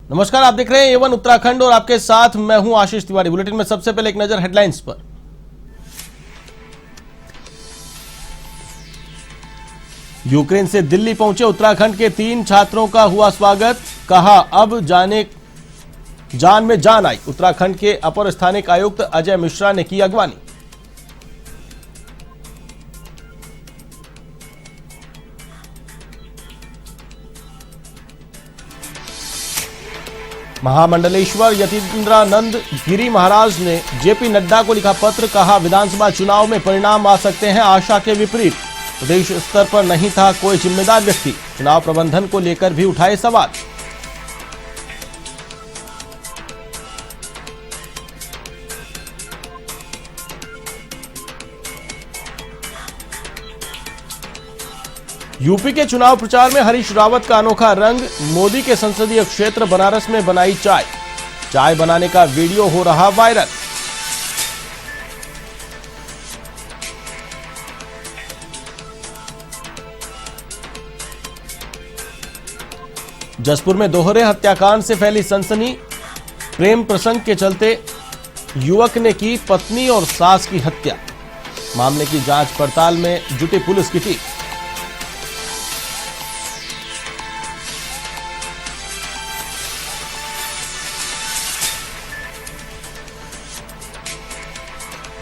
नमस्कार, आप देख रहे हैं A1 उत्तराखंड और आपके साथ मैं हूं आशीष तिवारी। बुलेटिन में सबसे पहले एक नजर हेडलाइंस पर। यूक्रेन से दिल्ली पहुंचे उत्तराखंड के 3 छात्रों का हुआ स्वागत। कहा अब जान में जान आई। उत्तराखंड के अपर स्थानिक आयुक्त अजय मिश्रा ने की अगवानी। महामंडलेश्वर यतीन्द्रानंद गिरी महाराज ने जेपी नड्डा को लिखा पत्र। कहा विधानसभा चुनाव में परिणाम आ सकते हैं आशा के विपरीत। प्रदेश स्तर पर नहीं था कोई जिम्मेदार व्यक्ति। चुनाव प्रबंधन को लेकर भी उठाए सवाल। यूपी के चुनाव प्रचार में हरीश रावत का अनोखा रंग। मोदी के संसदीय क्षेत्र बनारस में बनाई चाय बनाने का वीडियो हो रहा वायरल। जसपुर में दोहरे हत्याकांड से फैली सनसनी। प्रेम प्रसंग के चलते युवक ने की पत्नी और सास की हत्या। मामले की जांच पड़ताल में जुटी पुलिस की टीम।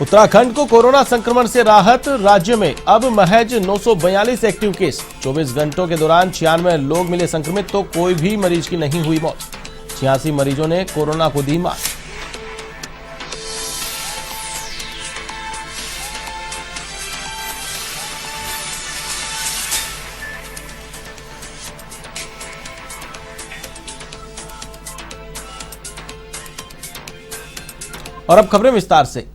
उत्तराखंड को कोरोना संक्रमण से राहत। राज्य में अब महज 942 एक्टिव केस। 24 घंटों के दौरान 96 लोग मिले संक्रमित तो कोई भी मरीज की नहीं हुई मौत। 86 मरीजों ने कोरोना को दी मात। और अब खबरें विस्तार से।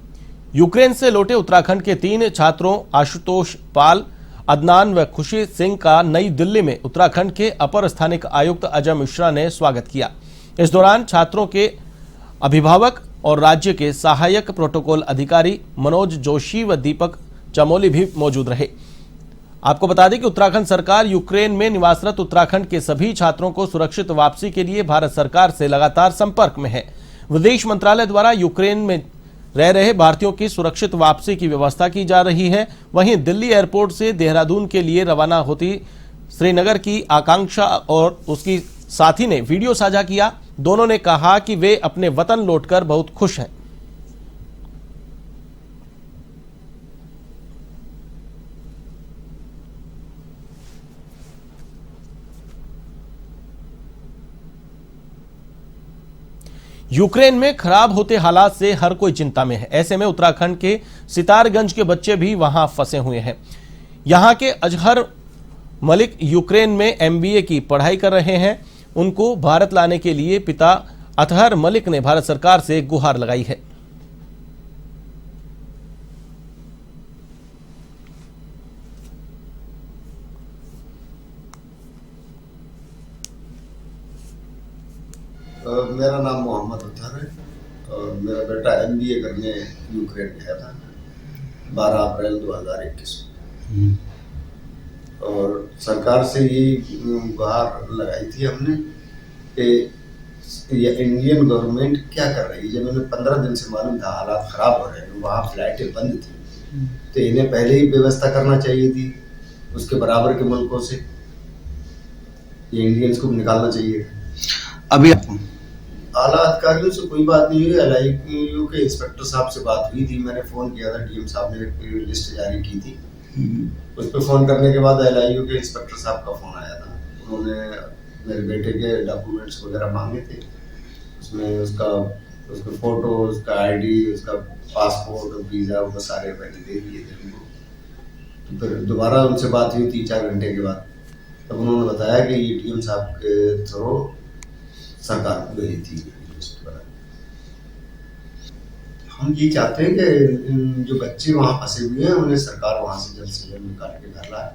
यूक्रेन से लौटे उत्तराखंड के 3 छात्रों आशुतोष पाल, अदनान व खुशी सिंह का नई दिल्ली में उत्तराखंड के अपर स्थानिक आयुक्त अजय मिश्रा ने स्वागत किया। इस दौरान छात्रों के अभिभावक और राज्य के सहायक प्रोटोकॉल अधिकारी मनोज जोशी व दीपक चमोली भी मौजूद रहे। आपको बता दें कि उत्तराखंड सरकार यूक्रेन में निवासरत उत्तराखंड के सभी छात्रों को सुरक्षित वापसी के लिए भारत सरकार से लगातार संपर्क में है। विदेश मंत्रालय द्वारा यूक्रेन में रह रहे भारतीयों की सुरक्षित वापसी की व्यवस्था की जा रही है। वहीं दिल्ली एयरपोर्ट से देहरादून के लिए रवाना होती श्रीनगर की आकांक्षा और उसकी साथी ने वीडियो साझा किया। दोनों ने कहा कि वे अपने वतन लौटकर बहुत खुश हैं। यूक्रेन में खराब होते हालात से हर कोई चिंता में है। ऐसे में उत्तराखंड के सितारगंज के बच्चे भी वहां फंसे हुए हैं। यहां के अजहर मलिक यूक्रेन में MBA की पढ़ाई कर रहे हैं। उनको भारत लाने के लिए पिता अतहर मलिक ने भारत सरकार से गुहार लगाई है। मेरा नाम मोहम्मद अतहर है और मेरा बेटा MBA करने यूक्रेन गया था 12 अप्रैल 2021 में। और सरकार से ये गुहार लगाई थी हमने कि ये इंडियन गवर्नमेंट क्या कर रही है। जब हमें 15 दिन से मालूम था हालात खराब हो रहे हैं, वहाँ फ्लाइटें बंद थी, तो इन्हें पहले ही व्यवस्था करना चाहिए थी। उसके बराबर के मुल्कों से ये इंडियंस को निकालना चाहिए। अभी आला अधिकारियों से कोई बात नहीं हुई। LIU के इंस्पेक्टर साहब से बात हुई थी। मैंने फोन किया था, DM साहब ने एक लिस्ट जारी की थी। उस पर फोन करने के बाद LIU के इंस्पेक्टर साहब का फोन आया था। उन्होंने मेरे बेटे के डॉक्यूमेंट्स वगैरह मांगे थे। उसमें उसका फोटो, उसका ID, उसका पासपोर्ट, वीजा, वो सारे पहले दे दिए थे उनको। तो फिर दोबारा उनसे बात हुई 3-4 घंटे के बाद। तब उन्होंने बताया कि ये DM साहब के थ्रू सरकार को भेजी थी लिस्ट बना। हम ये चाहते हैं कि जो बच्चे वहां फंसे हुए हैं उन्हें सरकार वहां से जल्द निकाल के घर लाए।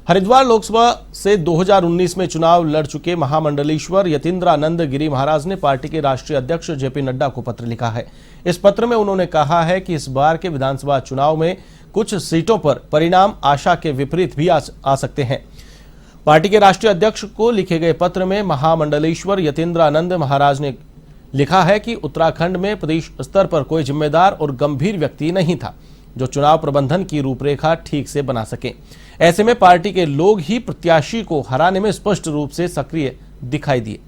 हरिद्वार लोकसभा से 2019 में चुनाव लड़ चुके महामंडलेश्वर यतीन्द्रानंद गिरी महाराज ने पार्टी के राष्ट्रीय अध्यक्ष जेपी नड्डा को पत्र लिखा है। इस पत्र में उन्होंने कहा है कि इस बार के विधानसभा चुनाव में कुछ सीटों पर परिणाम आशा के विपरीत भी आ सकते हैं। पार्टी के राष्ट्रीय अध्यक्ष को लिखे गए पत्र में महामंडलेश्वर यतीन्द्र आनंद महाराज ने लिखा है कि उत्तराखंड में प्रदेश स्तर पर कोई जिम्मेदार और गंभीर व्यक्ति नहीं था जो चुनाव प्रबंधन की रूपरेखा ठीक से बना सके। ऐसे में पार्टी के लोग ही प्रत्याशी को हराने में स्पष्ट रूप से सक्रिय दिखाई दिए।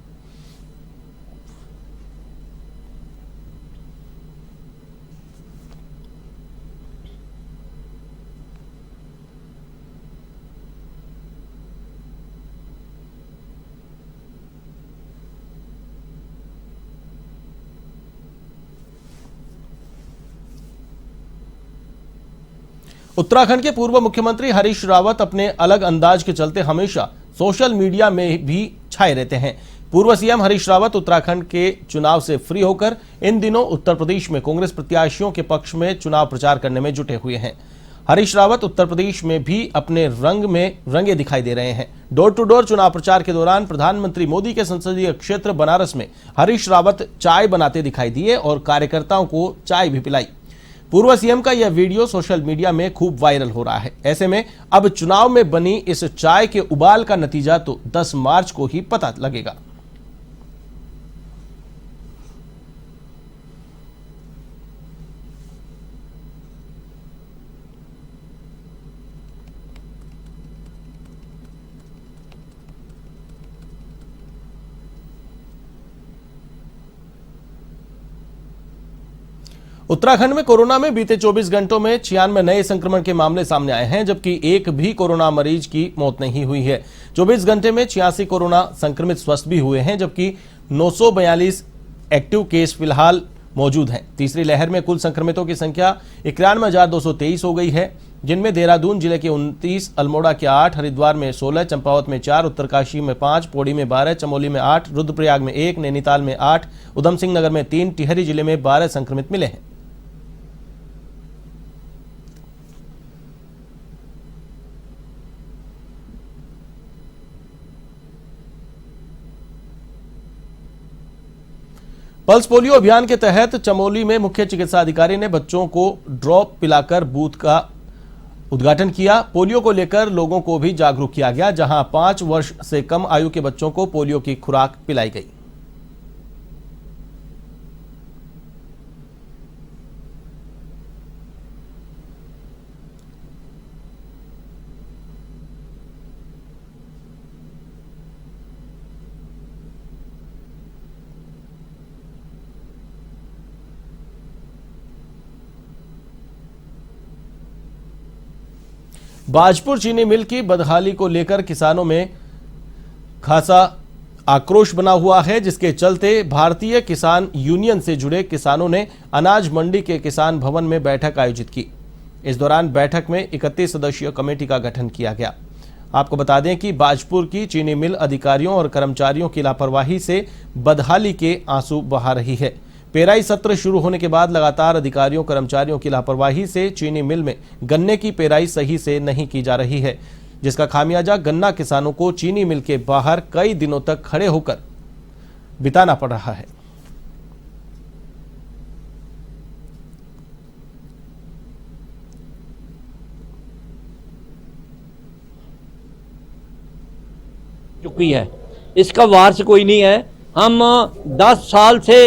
उत्तराखंड के पूर्व मुख्यमंत्री हरीश रावत अपने अलग अंदाज के चलते हमेशा सोशल मीडिया में भी छाए रहते हैं। पूर्व सीएम हरीश रावत उत्तराखंड के चुनाव से फ्री होकर इन दिनों उत्तर प्रदेश में कांग्रेस प्रत्याशियों के पक्ष में चुनाव प्रचार करने में जुटे हुए हैं। हरीश रावत उत्तर प्रदेश में भी अपने रंग में रंगे दिखाई दे रहे हैं। डोर टू डोर चुनाव प्रचार के दौरान प्रधानमंत्री मोदी के संसदीय क्षेत्र बनारस में हरीश रावत चाय बनाते दिखाई दिए और कार्यकर्ताओं को चाय भी पिलाई। पूर्व सीएम का यह वीडियो सोशल मीडिया में खूब वायरल हो रहा है। ऐसे में अब चुनाव में बनी इस चाय के उबाल का नतीजा तो 10 मार्च को ही पता लगेगा। उत्तराखंड में कोरोना में बीते 24 घंटों में 96 नए संक्रमण के मामले सामने आए हैं, जबकि एक भी कोरोना मरीज की मौत नहीं हुई है। 24 घंटे में 86 कोरोना संक्रमित स्वस्थ भी हुए हैं, जबकि 942 एक्टिव केस फिलहाल मौजूद हैं। तीसरी लहर में कुल संक्रमितों की संख्या 91,223 हो गई है, जिनमें देहरादून जिले के 29, अल्मोड़ा के 8, हरिद्वार में 16, चंपावत में 4, उत्तरकाशी में 5, पौड़ी में 12, चमोली में 8, रुद्रप्रयाग में 1, नैनीताल में 8, उधम सिंह नगर में 3, टिहरी जिले में 12 संक्रमित मिले हैं। पल्स पोलियो अभियान के तहत चमोली में मुख्य चिकित्सा अधिकारी ने बच्चों को ड्रॉप पिलाकर बूथ का उद्घाटन किया। पोलियो को लेकर लोगों को भी जागरूक किया गया, जहां 5 वर्ष से कम आयु के बच्चों को पोलियो की खुराक पिलाई गई। बाजपुर चीनी मिल की बदहाली को लेकर किसानों में खासा आक्रोश बना हुआ है, जिसके चलते भारतीय किसान यूनियन से जुड़े किसानों ने अनाज मंडी के किसान भवन में बैठक आयोजित की। इस दौरान बैठक में 31 सदस्यीय कमेटी का गठन किया गया। आपको बता दें कि बाजपुर की चीनी मिल अधिकारियों और कर्मचारियों की लापरवाही से बदहाली के आंसू बहा रही है। पेराई सत्र शुरू होने के बाद लगातार अधिकारियों कर्मचारियों की लापरवाही से चीनी मिल में गन्ने की पेराई सही से नहीं की जा रही है, जिसका खामियाजा गन्ना किसानों को चीनी मिल के बाहर कई दिनों तक खड़े होकर बिताना पड़ रहा है। चुकी है, इसका वारस कोई नहीं है। हम 10 साल से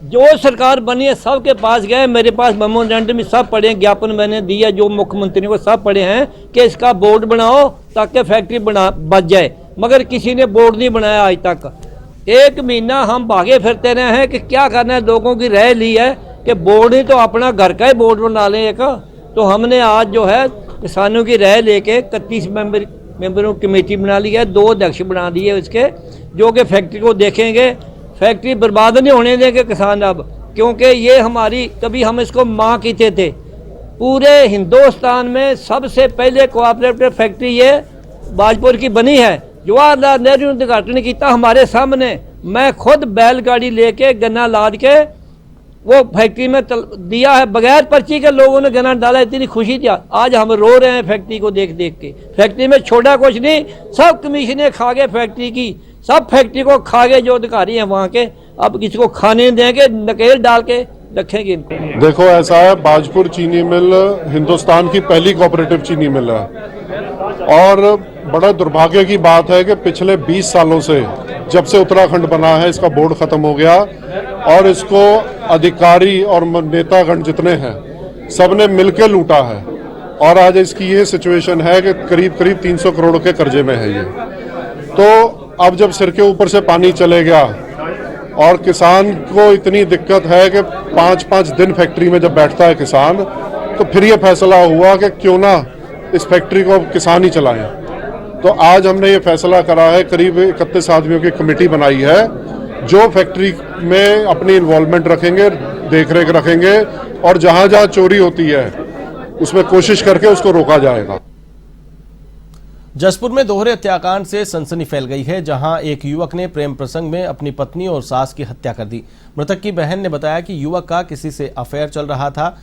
जो सरकार बनी है सबके पास गए, मेरे पास मेमोरेंडम में सब पढ़े, ज्ञापन मैंने दिया जो मुख्यमंत्री को सब पढ़े हैं कि इसका बोर्ड बनाओ ताकि फैक्ट्री बच जाए, मगर किसी ने बोर्ड नहीं बनाया आज तक। 1 महीना हम भागे फिरते रहे हैं कि क्या करना है, लोगों की राय ली है कि बोर्ड ही तो अपना घर का ही बोर्ड बना लें एक। तो हमने आज जो है किसानों की राय लेके 31 मेंबरों की कमेटी बना ली है, 2 अध्यक्ष बना दिए उसके, जो कि फैक्ट्री को देखेंगे। फैक्ट्री बर्बाद नहीं होने देंगे किसान अब, क्योंकि ये हमारी कभी हम इसको माँ कहते थे। पूरे हिंदुस्तान में सबसे पहले कोऑपरेटिव फैक्ट्री ये बाजपुर की बनी है। जवाहरलाल नेहरू ने उद्घाटन किया हमारे सामने। मैं खुद बैलगाड़ी लेके गन्ना लाद के वो फैक्ट्री में दिया है, बगैर पर्ची के लोगों ने गन्ना डाला, इतनी खुशी थी। आज हम रो रहे हैं फैक्ट्री को देख देख के। फैक्ट्री में छोटा कुछ नहीं, सब कमीशनें खा गए फैक्ट्री की, सब फैक्ट्री को खा गए जो अधिकारी हैं वहाँ के। अब किसी को खाने देंगे, नकेल डाल के रखेंगे इनको। देखो ऐसा है, बाजपुर चीनी मिल हिंदुस्तान की पहली कोऑपरेटिव चीनी मिल है और बड़ा दुर्भाग्य की बात है कि पिछले 20 सालों से जब से उत्तराखंड बना है इसका बोर्ड खत्म हो गया और इसको अधिकारी और नेतागण जितने हैं सबने मिलकर लूटा है और आज इसकी ये सिचुएशन है कि करीब करीब 300 करोड़ के कर्जे में है ये। तो अब जब सिर के ऊपर से पानी चले गया और किसान को इतनी दिक्कत है कि 5-5 दिन फैक्ट्री में जब बैठता है किसान, तो फिर ये फैसला हुआ कि क्यों ना इस फैक्ट्री को अब किसान ही चलाएं। तो आज हमने ये फैसला करा है, करीब 31 आदमियों की कमेटी बनाई है जो फैक्ट्री में अपनी इन्वॉल्वमेंट रखेंगे, देखरेख रखेंगे और जहां जहां चोरी होती है उसमें कोशिश करके उसको रोका जाएगा। जसपुर में दोहरे हत्याकांड से सनसनी फैल गई है, जहां एक युवक ने प्रेम प्रसंग में अपनी पत्नी और सास की हत्या कर दी। मृतक की बहन ने बताया कि युवक का किसी से अफेयर चल रहा था,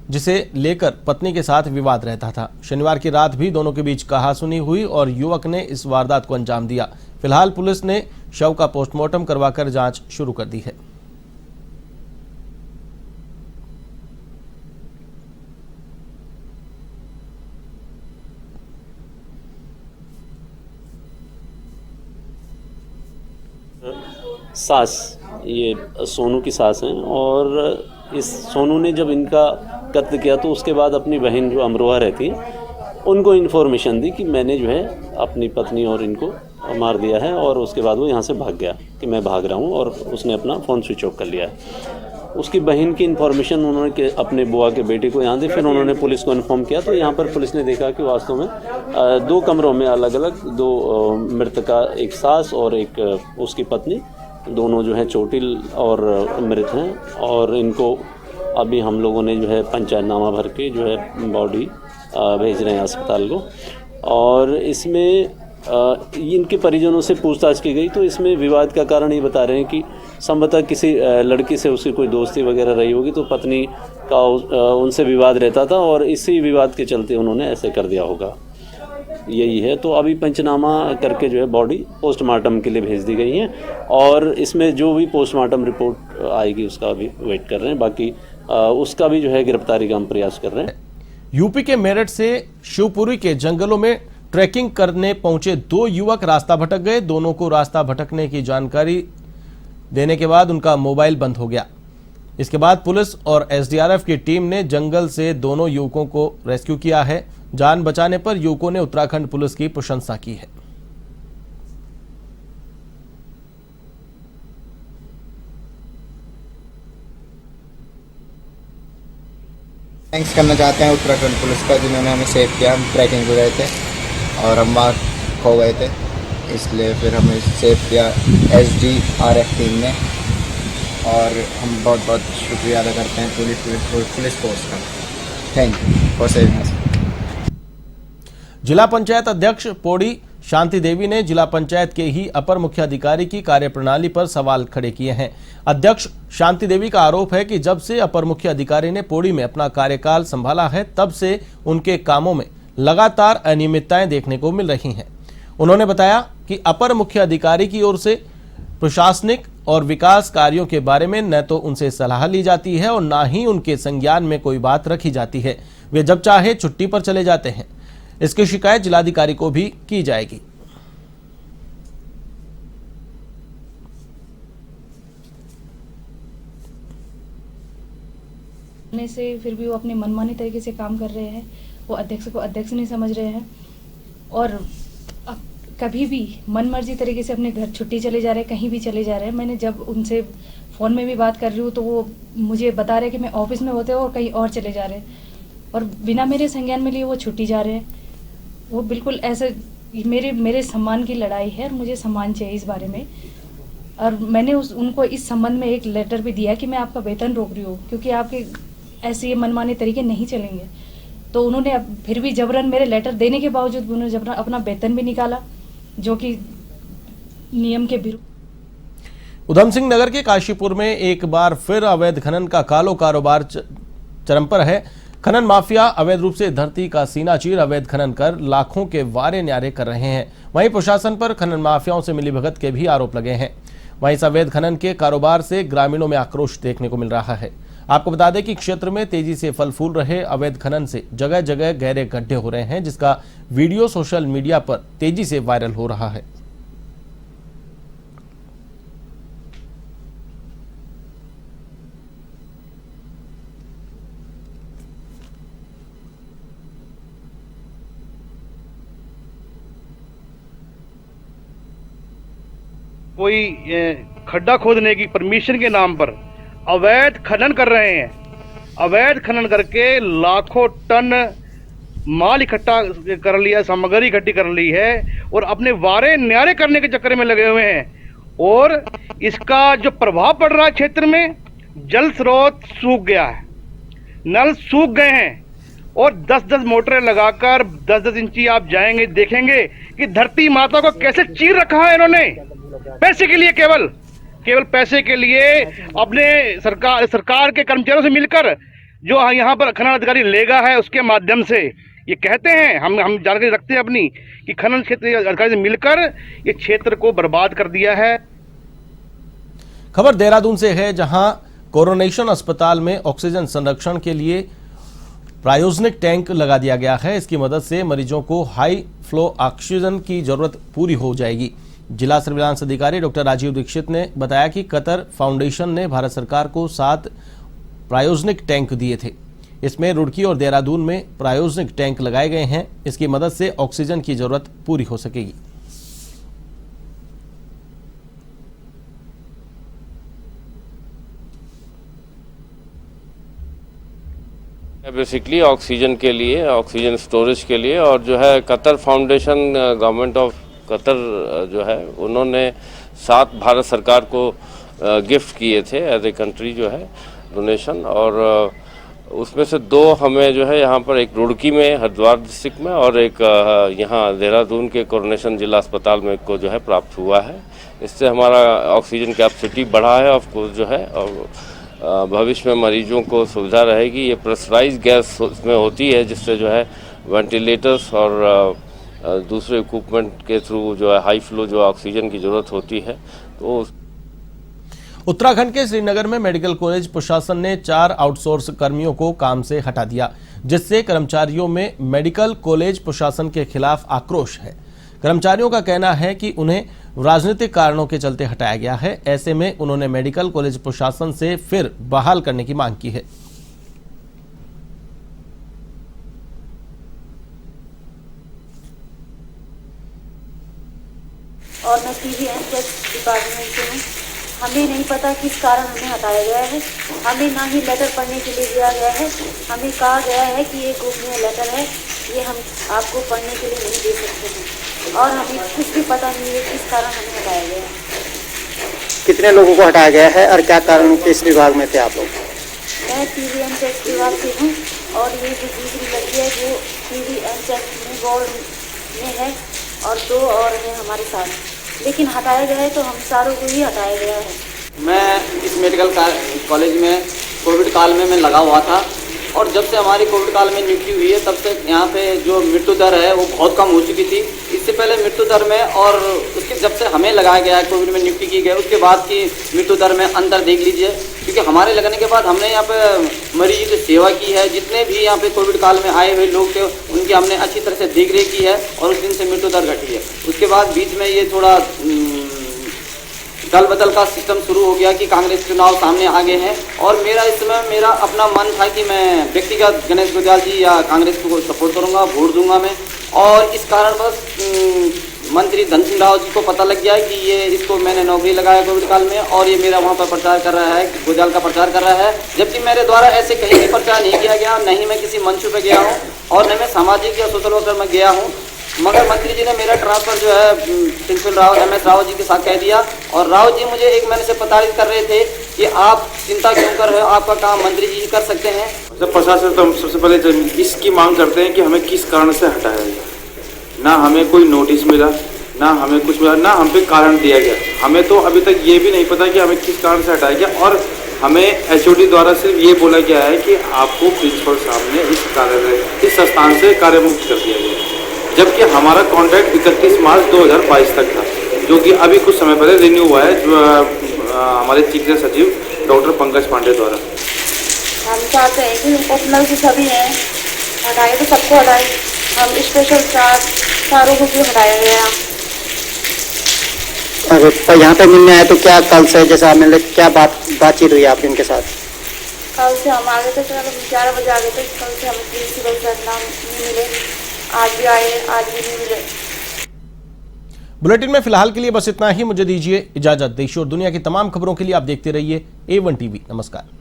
जिसे लेकर पत्नी के साथ विवाद रहता था। शनिवार की रात भी दोनों के बीच कहासुनी हुई और युवक ने इस वारदात को अंजाम दिया। फिलहाल पुलिस ने शव का पोस्टमार्टम करवाकर जांच शुरू कर दी है। सास, ये सोनू की सास हैं और इस सोनू ने जब इनका कत्ल किया तो उसके बाद अपनी बहन जो अमरोहा रहती है उनको इन्फॉर्मेशन दी कि मैंने जो है अपनी पत्नी और इनको मार दिया है और उसके बाद वो यहाँ से भाग गया कि मैं भाग रहा हूँ और उसने अपना फ़ोन स्विच ऑफ कर लिया है। उसकी बहन की इन्फॉर्मेशन उन्होंने अपने बुआ के बेटे को यहाँ दी, फिर उन्होंने पुलिस को इन्फॉर्म किया। तो यहाँ पर पुलिस ने देखा कि वास्तव में 2 कमरों में अलग अलग 2 मृतका, एक सास और एक उसकी पत्नी, दोनों जो है चोटिल और मृत हैं और इनको अभी हम लोगों ने जो है पंचायतनामा भर के जो है बॉडी भेज रहे हैं अस्पताल को। और इसमें इनके परिजनों से पूछताछ की गई तो इसमें विवाद का कारण ये बता रहे हैं कि संभवतः किसी लड़की से उसकी कोई दोस्ती वगैरह रही होगी, तो पत्नी का उनसे विवाद रहता था और इसी विवाद के चलते उन्होंने ऐसे कर दिया होगा, यही है। तो अभी पंचनामा करके जो है बॉडी पोस्टमार्टम के लिए भेज दी गई है और इसमें जो भी पोस्टमार्टम रिपोर्ट आएगी उसका अभी वेट कर रहे हैं। बाकी उसका भी जो है गिरफ्तारी का हम प्रयास कर रहे हैं। यूपी के मेरठ से शिवपुरी के जंगलों में ट्रैकिंग करने पहुंचे 2 युवक रास्ता भटक गए। दोनों को रास्ता भटकने की जानकारी देने के बाद उनका मोबाइल बंद हो गया। इसके बाद पुलिस और एसडीआरएफ की टीम ने जंगल से दोनों युवकों को रेस्क्यू किया है। जान बचाने पर युवकों ने उत्तराखंड पुलिस की प्रशंसा की है। थैंक्स करना चाहते हैं उत्तराखंड पुलिस का, जिन्होंने हमें सेव किया। हम ट्रैकिंग पे गए थे और हम वहाँ खो गए थे, इसलिए फिर हमें सेव किया एसडीआरएफ टीम ने और हम बहुत बहुत शुक्रिया अदा करते हैं पुलिस फोर्स का। थैंक यू फॉर सेविंग अस। जिला पंचायत अध्यक्ष पौड़ी शांति देवी ने जिला पंचायत के ही अपर मुख्य अधिकारी की कार्यप्रणाली पर सवाल खड़े किए हैं। अध्यक्ष शांति देवी का आरोप है कि जब से अपर मुख्य अधिकारी ने पौड़ी में अपना कार्यकाल संभाला है तब से उनके कामों में लगातार अनियमितताएं देखने को मिल रही हैं। उन्होंने बताया कि अपर मुख्य अधिकारी की ओर से प्रशासनिक और विकास कार्यों के बारे में न तो उनसे सलाह ली जाती है और न ही उनके संज्ञान में कोई बात रखी जाती है। वे जब चाहे छुट्टी पर चले जाते हैं। इसकी शिकायत जिलाधिकारी को भी की जाएगी। से फिर भी वो अपनी मनमानी तरीके से काम कर रहे हैं। वो अध्यक्ष को अध्यक्ष नहीं समझ रहे हैं और कभी भी मनमर्जी तरीके से अपने घर छुट्टी चले जा रहे हैं, कहीं भी चले जा रहे हैं। मैंने जब उनसे फ़ोन में भी बात कर रही हूँ तो वो मुझे बता रहे हैं कि मैं ऑफिस में होते हो और कहीं और चले जा रहे हैं और बिना मेरे संज्ञान में लिए वो छुट्टी जा रहे हैं। वो बिल्कुल ऐसे मेरे सम्मान की लड़ाई है और मुझे सम्मान चाहिए इस बारे में। और मैंने उनको इस संबंध में एक लेटर भी दिया कि मैं आपका वेतन रोक रही हूँ क्योंकि आपके ऐसे ये मनमाने तरीके नहीं चलेंगे। तो उन्होंने फिर भी जबरन मेरे लेटर देने के बावजूद उन्होंने जबरन अपना वेतन भी निकाला, जो कि नियम के विरुद्ध। उधम सिंह नगर के काशीपुर में एक बार फिर अवैध खनन का कालो कारोबार चरम पर है। खनन माफिया अवैध रूप से धरती का सीना चीर अवैध खनन कर लाखों के वारे न्यारे कर रहे हैं। वहीं प्रशासन पर खनन माफियाओं से मिलीभगत के भी आरोप लगे हैं। वहीं इस अवैध खनन के कारोबार से ग्रामीणों में आक्रोश देखने को मिल रहा है। आपको बता दें कि क्षेत्र में तेजी से फल फूल रहे अवैध खनन से जगह जगह गहरे गड्ढे हो रहे हैं, जिसका वीडियो सोशल मीडिया पर तेजी से वायरल हो रहा है। कोई खड्डा खोदने की परमिशन के नाम पर अवैध खनन कर रहे हैं। अवैध खनन करके लाखों टन माल इकट्ठा कर लिया, सामग्री इकट्ठी कर ली है और अपने वारे न्यारे करने के चक्कर में लगे हुए हैं। और इसका जो प्रभाव पड़ रहा है क्षेत्र में, जल स्रोत सूख गया है, नल सूख गए हैं और 10-10 मोटरें लगाकर 10-10 इंची आप जाएंगे देखेंगे कि धरती माता को कैसे चीर रखा है इन्होंने, पैसे के लिए, केवल पैसे के लिए। अपने सरकार के कर्मचारियों से मिलकर जो यहाँ पर खनन अधिकारी लेगा है, उसके माध्यम से ये कहते हैं, हम जानकारी रखते हैं अपनी, कि खनन क्षेत्र अधिकारी से मिलकर ये क्षेत्र को बर्बाद कर दिया है। खबर देहरादून से है, जहां कोरोनेशन अस्पताल में ऑक्सीजन संरक्षण के लिए प्रायोजनिक टैंक लगा दिया गया है। इसकी मदद से मरीजों को हाई फ्लो ऑक्सीजन की जरूरत पूरी हो जाएगी। जिला सर्विलांस अधिकारी डॉक्टर राजीव दीक्षित ने बताया कि कतर फाउंडेशन ने भारत सरकार को 7 प्रायोजनिक टैंक दिए थे। इसमें रुड़की और देहरादून में प्रायोजनिक टैंक लगाए गए हैं। इसकी मदद से ऑक्सीजन की जरूरत पूरी हो सकेगी। बेसिकली ऑक्सीजन के लिए, ऑक्सीजन स्टोरेज के लिए, और जो है Qatar foundation, government of Qatar जो है, उन्होंने 7 भारत सरकार को गिफ्ट किए थे एज ए कंट्री जो है डोनेशन, और उसमें से 2 हमें जो है यहाँ पर, एक रुड़की में हरिद्वार डिस्ट्रिक्ट में और एक यहाँ देहरादून के कोरोनेशन जिला अस्पताल में को जो है प्राप्त हुआ है। इससे हमारा ऑक्सीजन कैपेसिटी बढ़ा है ऑफ कोर्स जो है, और भविष्य में मरीजों को सुविधा रहेगी। ये प्रेशराइज गैस इसमें होती है, जिससे जो है वेंटिलेटर्स और दूसरे इक्विपमेंट के थ्रू जो है हाई फ्लो जो ऑक्सीजन की जरूरत होती है। तो उत्तराखंड के श्रीनगर में मेडिकल कॉलेज प्रशासन ने 4 आउटसोर्स कर्मियों को काम से हटा दिया, जिससे कर्मचारियों में मेडिकल कॉलेज प्रशासन के खिलाफ आक्रोश है। कर्मचारियों का कहना है कि उन्हें राजनीतिक कारणों के चलते हटाया गया है। ऐसे में उन्होंने मेडिकल कॉलेज प्रशासन से फिर बहाल करने की मांग की है। और मैं PVNCH डिपार्टमेंट से हूँ। हमें नहीं पता किस कारण हमें हटाया गया है। हमें ना ही लेटर पढ़ने के लिए दिया गया है। हमें कहा गया है कि ये गोपनीय लेटर है, ये हम आपको पढ़ने के लिए नहीं दे सकते हैं, और हमें कुछ भी पता नहीं है किस कारण हमें हटाया गया है। कितने लोगों को हटाया गया है और क्या कारण, किस विभाग में थे आप लोग? मैं PVNCH विभाग से हूँ, और ये जो दूसरी लड़की है वो PVNCH में बोर्ड में है, और 2 और हैं हमारे साथ। लेकिन हटाया गया है तो हम सारों को ही हटाया गया है। मैं इस मेडिकल कॉलेज में कोविड काल में मैं लगा हुआ था, और जब से हमारी कोविड काल में नियुक्ति हुई है तब से यहाँ पे जो मृत्यु दर है वो बहुत कम हो चुकी थी। इससे पहले मृत्यु दर में और उसके जब से हमें लगाया गया है, कोविड में नियुक्ति की गई, उसके बाद की मृत्यु दर में अंतर देख लीजिए। क्योंकि हमारे लगने के बाद हमने यहाँ पे मरीजों की सेवा की है। जितने भी यहाँ पे कोविड काल में आए हुए लोग थे उनकी हमने अच्छी तरह से देख रेख की है, और उस दिन से मृत्यु दर घटी है। उसके बाद बीच में ये थोड़ा दल बदल का सिस्टम शुरू हो गया कि कांग्रेस चुनाव सामने आ गए हैं, और मेरा इस समय मेरा अपना मन था कि मैं व्यक्तिगत गणेश गुजराल जी या कांग्रेस को सपोर्ट करूंगा, वोट दूंगा मैं। और इस कारण बस मंत्री धन सिंह रावत जी को पता लग गया है कि ये इसको मैंने नौकरी लगाया कोविड काल में, और ये मेरा वहाँ पर प्रचार कर रहा है, गुजराल का प्रचार कर रहा है, जबकि मेरे द्वारा ऐसे कहीं भी प्रचार नहीं किया गया, नहीं मैं किसी मंच पे गया हूँ, और न मैं सामाजिक या सोशल वर्कर में गया हूँ। मगर मंत्री जी ने मेरा ट्रांसफर जो है प्रिंसिपल रावत MS रावत जी के साथ कह दिया, और रावत जी मुझे 1 महीने से प्रताड़ित कर रहे थे कि आप चिंता क्यों कर रहे हो, आपका काम मंत्री जी कर सकते हैं। जब प्रशासन तो हम सबसे पहले इसकी मांग करते हैं कि हमें किस कारण से हटाया गया। ना हमें कोई नोटिस मिला, ना हमें कुछ मिला, ना हम पे कारण दिया गया। हमें तो अभी तक ये भी नहीं पता कि हमें किस कारण से हटाया गया, और हमें HOD द्वारा सिर्फ ये बोला गया है कि आपको प्रिंसिपल साहब ने इस कार्यालय, इस संस्थान से कार्यमुक्त कर दिया गया, जबकि हमारा कॉन्ट्रैक्ट 31 मार्च 2022 तक था, जो कि अभी कुछ समय पहले रिन्यू हुआ है, जो हमारे चीफ सचिव डॉक्टर पंकज पांडे द्वारा। हम चाहते हैं कि उपनल से सभी हैं हटाए तो सबको हटाए, हम स्पेशल चारों को क्यों हटाया गया। और यहाँ पे मिलने आए तो क्या कल से जैसा मिले क्या बातचीत हुई आपकी उनके साथ? कल से हम आ गए थे, 11 बजे आ गए थे, कल से हमें प्रिंसिपल सर नाम नहीं मिले, आज भी आए, आज भी नहीं मिले। बुलेटिन में फिलहाल के लिए बस इतना ही। मुझे दीजिए इजाजत। देश और दुनिया की तमाम खबरों के लिए आप देखते रहिए A1 TV। नमस्कार।